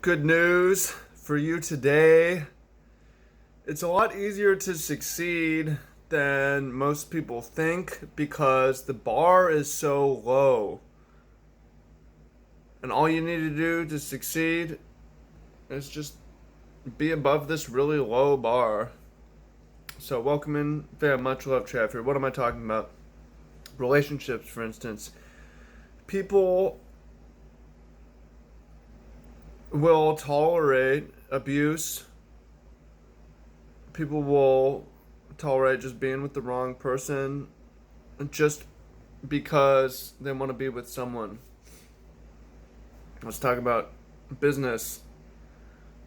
Good news for you today. It's a lot easier to succeed than most people think because the bar is so low. And all you need to do to succeed is just be above this really low bar. So, welcome in, fam. Much love, Trav here. What am I talking about? Relationships, for instance. People will tolerate abuse. People will tolerate just being with the wrong person just because they want to be with someone. Let's talk about business.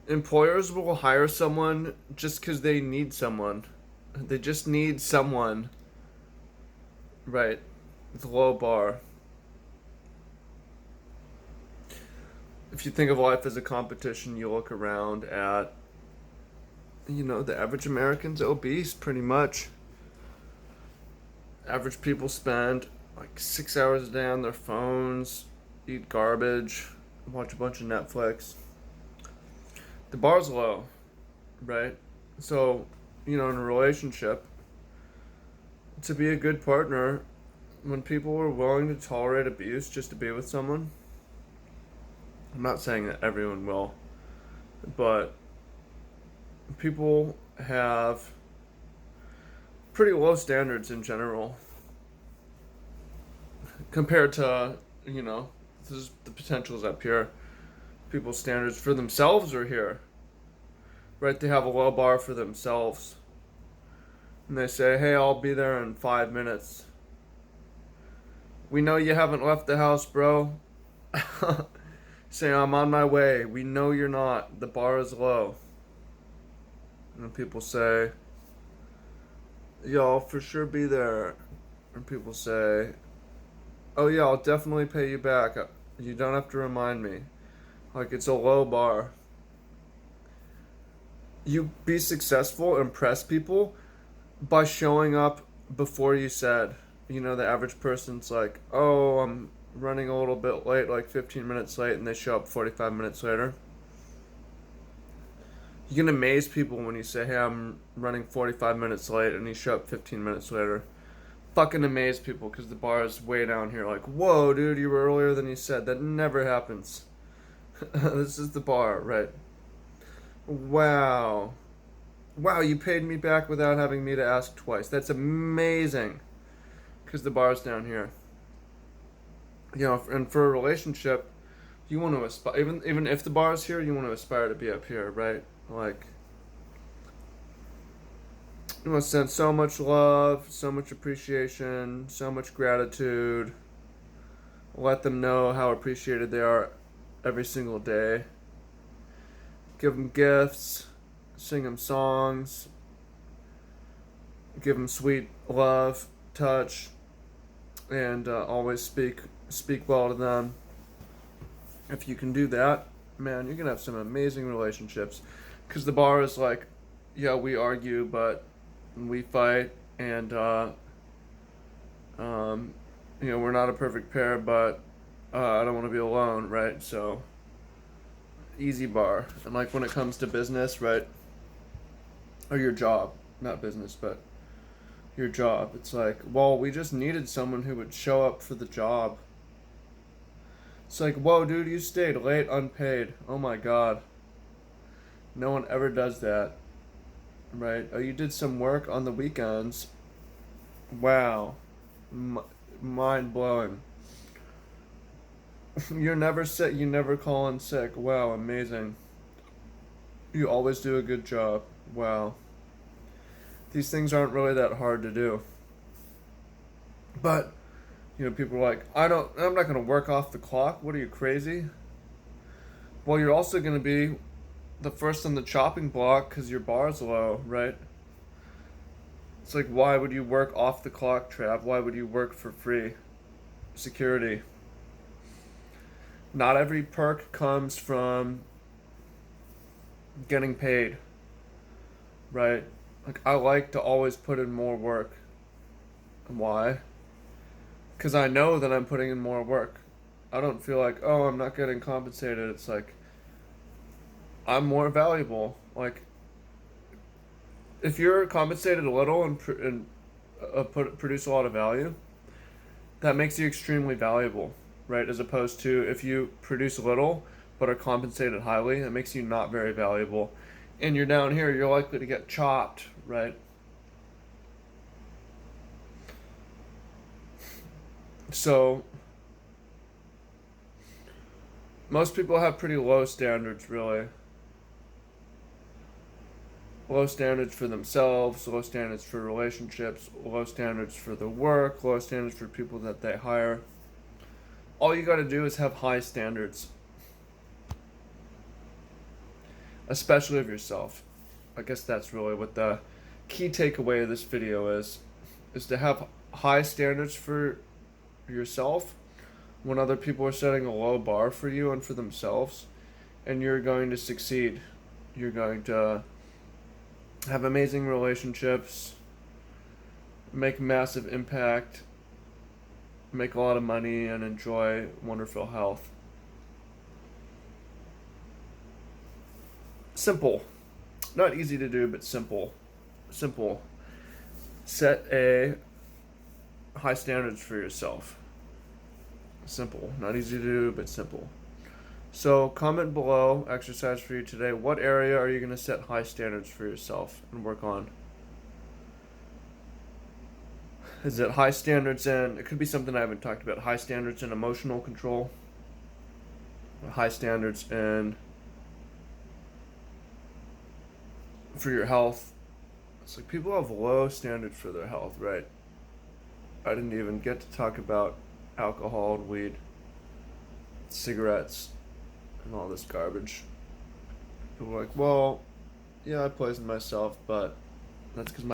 Employers will hire someone just because they need someone. They just need someone. Right. With a low bar. If you think of life as a competition, you look around at, the average American's obese pretty much. Average people spend like 6 hours a day on their phones, eat garbage, watch a bunch of Netflix. The bar's low, right? So, in a relationship, to be a good partner, when people are willing to tolerate abuse just to be with someone, I'm not saying that everyone will, but people have pretty low standards in general compared to, the potentials up here. People's standards for themselves are here, right? They have a low bar for themselves. And they say, hey, I'll be there in 5 minutes. We know you haven't left the house, bro. Say, I'm on my way. We know you're not. The bar is low. And then people say, yeah, I'll for sure be there. And people say, oh yeah, I'll definitely pay you back. You don't have to remind me. Like, it's a low bar. You be successful, impress people by showing up before you said. The average person's like, oh, I'm running a little bit late, like 15 minutes late, and they show up 45 minutes later. You can amaze people when you say, hey, I'm running 45 minutes late, and you show up 15 minutes later. Fucking amaze people because the bar is way down here. Like, whoa, dude, you were earlier than you said. That never happens. This is the bar, right? Wow. Wow, you paid me back without having me to ask twice. That's amazing. Because the bar's down here. And for a relationship, you want to aspire, even if the bar's here, you want to aspire to be up here, right? Like, you want to send so much love, so much appreciation, so much gratitude. Let them know how appreciated they are every single day. Give them gifts, sing them songs, give them sweet love, touch, and always speak well to them. If you can do that, man, you're gonna have some amazing relationships. Because the bar is like, yeah, we argue, but we fight, and we're not a perfect pair, but I don't want to be alone, right? So easy bar. And like when it comes to business, right, or your job, not business, but your job, it's like, well, we just needed someone who would show up for the job. It's like, whoa, dude, you stayed late unpaid. Oh my god. No one ever does that, right? Oh, you did some work on the weekends. Wow. Mind blowing. You're never sick. You never call in sick. Wow, amazing. You always do a good job. Wow. These things aren't really that hard to do. But, people are like, I'm not going to work off the clock. What are you, crazy? Well, you're also going to be the first on the chopping block because your bar's low, right? It's like, why would you work off the clock, Trav? Why would you work for free? Security. Not every perk comes from getting paid, right? Like, I like to always put in more work. Why? Because I know that I'm putting in more work. I don't feel like, oh, I'm not getting compensated. It's like, I'm more valuable. Like, if you're compensated a little and produce a lot of value, that makes you extremely valuable, right? As opposed to if you produce little but are compensated highly, that makes you not very valuable. And you're down here, you're likely to get chopped, right? So most people have pretty low standards, really. Low standards for themselves, low standards for relationships, low standards for the work, low standards for people that they hire. All you got to do is have high standards, especially of yourself. I guess that's really what the key takeaway of this video is to have high standards for yourself when other people are setting a low bar for you and for themselves, and you're going to succeed. You're going to have amazing relationships, make massive impact, make a lot of money, and enjoy wonderful health. Simple. Not easy to do, but simple. Simple. Set a high standards for yourself. Simple. Not easy to do, but simple. So comment below, exercise for you today. What area are you going to set high standards for yourself and work on? Is it high standards in, it could be something I haven't talked about, high standards in emotional control, high standards in for your health. It's like people have low standards for their health, right? I didn't even get to talk about alcohol and weed, cigarettes, and all this garbage. People are like, well, yeah, I poisoned myself, but that's because my